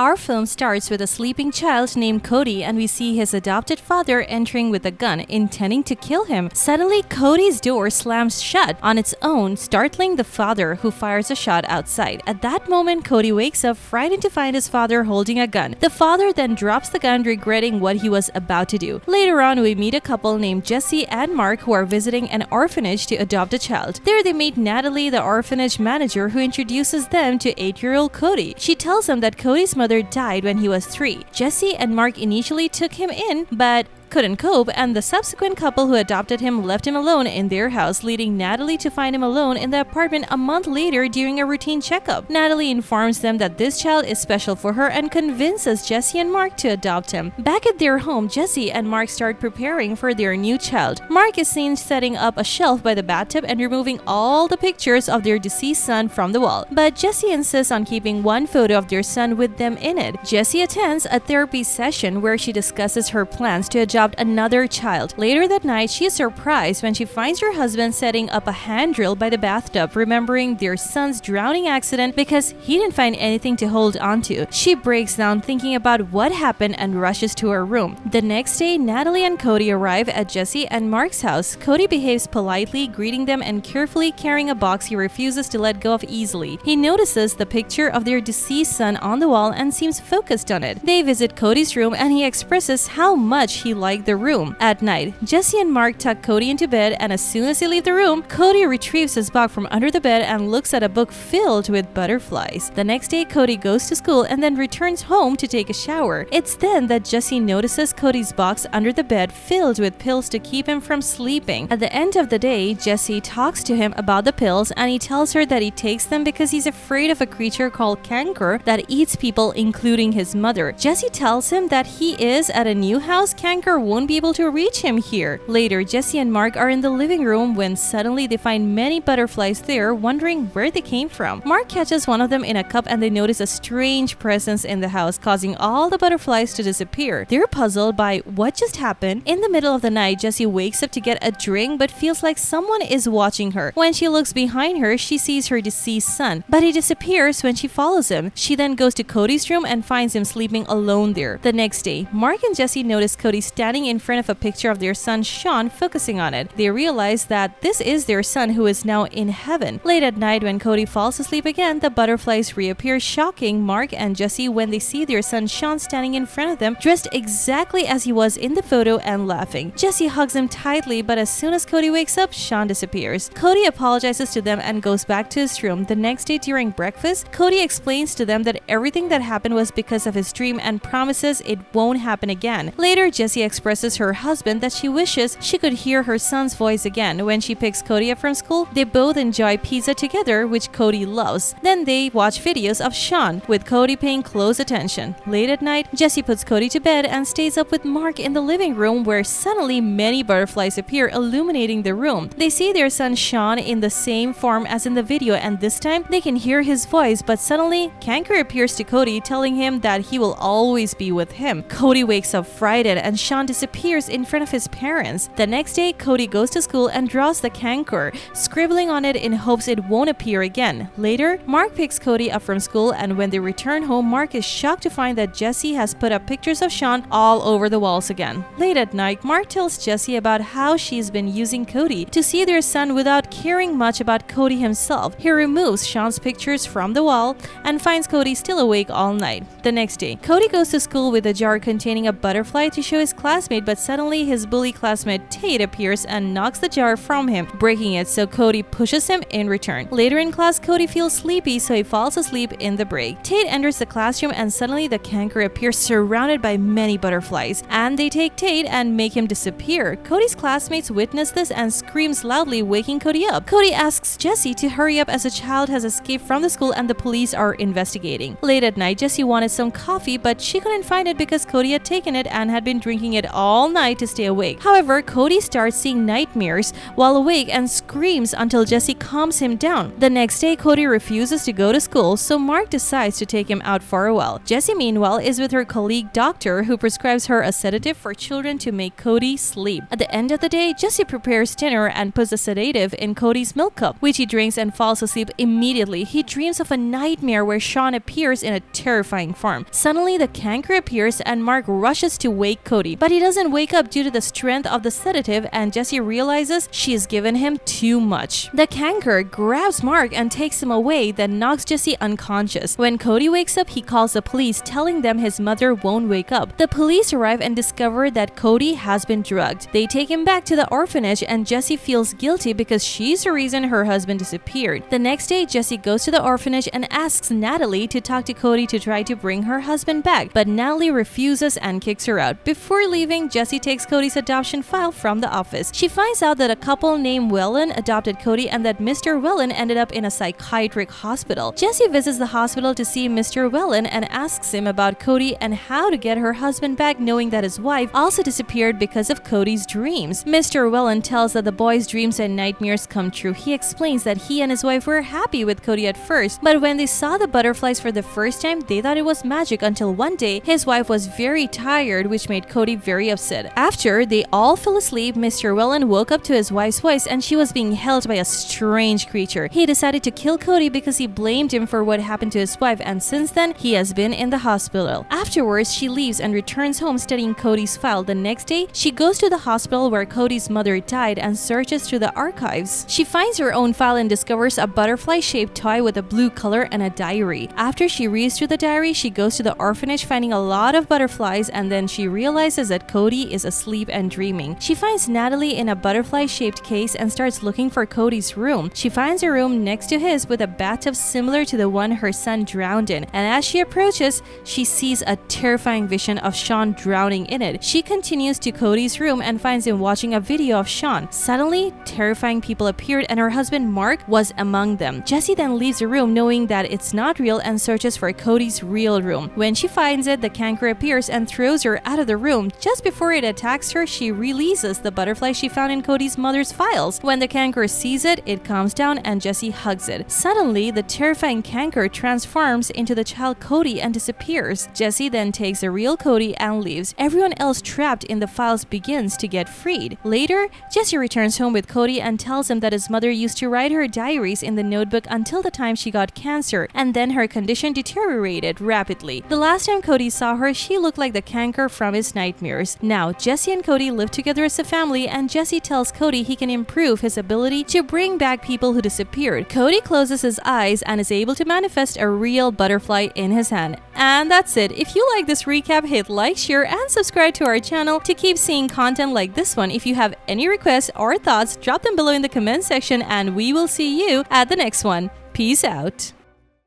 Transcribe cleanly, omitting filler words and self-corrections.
Our film starts with a sleeping child named Cody, and we see his adopted father entering with a gun, intending to kill him. Suddenly, Cody's door slams shut on its own, startling the father, who fires a shot outside. At that moment, Cody wakes up, frightened to find his father holding a gun. The father then drops the gun, regretting what he was about to do. Later on, we meet a couple named Jesse and Mark who are visiting an orphanage to adopt a child. There they meet Natalie, the orphanage manager, who introduces them to 8-year-old Cody. She tells them that Cody's mother died when he was 3. Jesse and Mark initially took him in, but couldn't cope, and the subsequent couple who adopted him left him alone in their house, leading Natalie to find him alone in the apartment a month later during a routine checkup. Natalie informs them that this child is special for her and convinces Jesse and Mark to adopt him. Back at their home, Jesse and Mark start preparing for their new child. Mark is seen setting up a shelf by the bathtub and removing all the pictures of their deceased son from the wall, but Jesse insists on keeping one photo of their son with them in it. Jesse attends a therapy session where she discusses her plans to adopt another child. Later that night, she is surprised when she finds her husband setting up a hand drill by the bathtub, remembering their son's drowning accident because he didn't find anything to hold onto. She breaks down thinking about what happened and rushes to her room. The next day, Natalie and Cody arrive at Jesse and Mark's house. Cody behaves politely, greeting them and carefully carrying a box he refuses to let go of easily. He notices the picture of their deceased son on the wall and seems focused on it. They visit Cody's room and he expresses how much he likes the room. At night, Jesse and Mark tuck Cody into bed, and as soon as they leave the room, Cody retrieves his box from under the bed and looks at a book filled with butterflies. The next day, Cody goes to school and then returns home to take a shower. It's then that Jesse notices Cody's box under the bed filled with pills to keep him from sleeping. At the end of the day, Jesse talks to him about the pills, and he tells her that he takes them because he's afraid of a creature called canker that eats people, including his mother. Jesse tells him that he is at a new house. Canker won't be able to reach him here. Later, Jesse and Mark are in the living room when suddenly they find many butterflies there, wondering where they came from. Mark catches one of them in a cup and they notice a strange presence in the house, causing all the butterflies to disappear. They're puzzled by what just happened. In the middle of the night, Jesse wakes up to get a drink but feels like someone is watching her. When she looks behind her, she sees her deceased son, but he disappears when she follows him. She then goes to Cody's room and finds him sleeping alone there. The next day, Mark and Jesse notice Cody standing in front of a picture of their son Sean, focusing on it. They realize that this is their son who is now in heaven. Late at night, when Cody falls asleep again, the butterflies reappear, shocking Mark and Jesse when they see their son Sean standing in front of them, dressed exactly as he was in the photo and laughing. Jesse hugs him tightly, but as soon as Cody wakes up, Sean disappears. Cody apologizes to them and goes back to his room. The next day during breakfast, Cody explains to them that everything that happened was because of his dream and promises it won't happen again. Later, Jesse expresses her husband that she wishes she could hear her son's voice again. When she picks Cody up from school, they both enjoy pizza together, which Cody loves. Then they watch videos of Sean, with Cody paying close attention. Late at night, Jesse puts Cody to bed and stays up with Mark in the living room, where suddenly many butterflies appear, illuminating the room. They see their son Sean in the same form as in the video, and this time they can hear his voice, but suddenly Canker appears to Cody, telling him that he will always be with him. Cody wakes up frightened and Sean disappears in front of his parents. The next day, Cody goes to school and draws the canker, scribbling on it in hopes it won't appear again. Later, Mark picks Cody up from school, and when they return home, Mark is shocked to find that Jesse has put up pictures of Sean all over the walls again. Late at night, Mark tells Jesse about how she's been using Cody to see their son without caring much about Cody himself. He removes Sean's pictures from the wall and finds Cody still awake all night. The next day, Cody goes to school with a jar containing a butterfly to show his classmate, but suddenly his bully classmate Tate appears and knocks the jar from him, breaking it, so Cody pushes him in return. Later in class, Cody feels sleepy, so he falls asleep in the break. Tate enters the classroom and suddenly the canker appears surrounded by many butterflies, and they take Tate and make him disappear. Cody's classmates witness this and screams loudly, waking Cody up. Cody asks Jesse to hurry up as a child has escaped from the school and the police are investigating. Late at night, Jesse wanted some coffee, but she couldn't find it because Cody had taken it and had been drinking it it all night to stay awake. However, Cody starts seeing nightmares while awake and screams until Jesse calms him down. The next day, Cody refuses to go to school, so Mark decides to take him out for a while. Jessie, meanwhile, is with her colleague doctor who prescribes her a sedative for children to make Cody sleep. At the end of the day, Jesse prepares dinner and puts a sedative in Cody's milk cup, which he drinks and falls asleep immediately. He dreams of a nightmare where Sean appears in a terrifying form. Suddenly, the canker appears and Mark rushes to wake Cody, but he doesn't wake up due to the strength of the sedative, and Jesse realizes she has given him too much. The canker grabs Mark and takes him away, then knocks Jesse unconscious. When Cody wakes up, he calls the police, telling them his mother won't wake up. The police arrive and discover that Cody has been drugged. They take him back to the orphanage, and Jesse feels guilty because she's the reason her husband disappeared. The next day, Jesse goes to the orphanage and asks Natalie to talk to Cody to try to bring her husband back, but Natalie refuses and kicks her out. Before leaving, Jesse takes Cody's adoption file from the office. She finds out that a couple named Wellen adopted Cody and that Mr. Wellen ended up in a psychiatric hospital. Jesse visits the hospital to see Mr. Wellen and asks him about Cody and how to get her husband back, knowing that his wife also disappeared because of Cody's dreams. Mr. Wellen tells that the boy's dreams and nightmares come true. He explains that he and his wife were happy with Cody at first, but when they saw the butterflies for the first time, they thought it was magic until one day his wife was very tired, which made Cody very upset. After they all fell asleep, Mr. Wellen woke up to his wife's voice and she was being held by a strange creature. He decided to kill Cody because he blamed him for what happened to his wife, and since then, he has been in the hospital. Afterwards, she leaves and returns home studying Cody's file. The next day, she goes to the hospital where Cody's mother died and searches through the archives. She finds her own file and discovers a butterfly-shaped toy with a blue color and a diary. After she reads through the diary, she goes to the orphanage finding a lot of butterflies, and then she realizes that Cody is asleep and dreaming. She finds Natalie in a butterfly-shaped case and starts looking for Cody's room. She finds a room next to his with a bathtub similar to the one her son drowned in, and as she approaches, she sees a terrifying vision of Sean drowning in it. She continues to Cody's room and finds him watching a video of Sean. Suddenly, terrifying people appeared and her husband Mark was among them. Jessie then leaves the room knowing that it's not real and searches for Cody's real room. When she finds it, the canker appears and throws her out of the room. Just before it attacks her, she releases the butterfly she found in Cody's mother's files. When the canker sees it, it calms down and Jessie hugs it. Suddenly, the terrifying canker transforms into the child Cody and disappears. Jessie then takes the real Cody and leaves. Everyone else trapped in the files begins to get freed. Later, Jessie returns home with Cody and tells him that his mother used to write her diaries in the notebook until the time she got cancer, and then her condition deteriorated rapidly. The last time Cody saw her, she looked like the canker from his nightmares. Now, Jessie and Cody live together as a family, and Jessie tells Cody he can improve his ability to bring back people who disappeared. Cody closes his eyes and is able to manifest a real butterfly in his hand. And that's it. If you like this recap, hit like, share, and subscribe to our channel to keep seeing content like this one. If you have any requests or thoughts, drop them below in the comment section and we will see you at the next one. Peace out.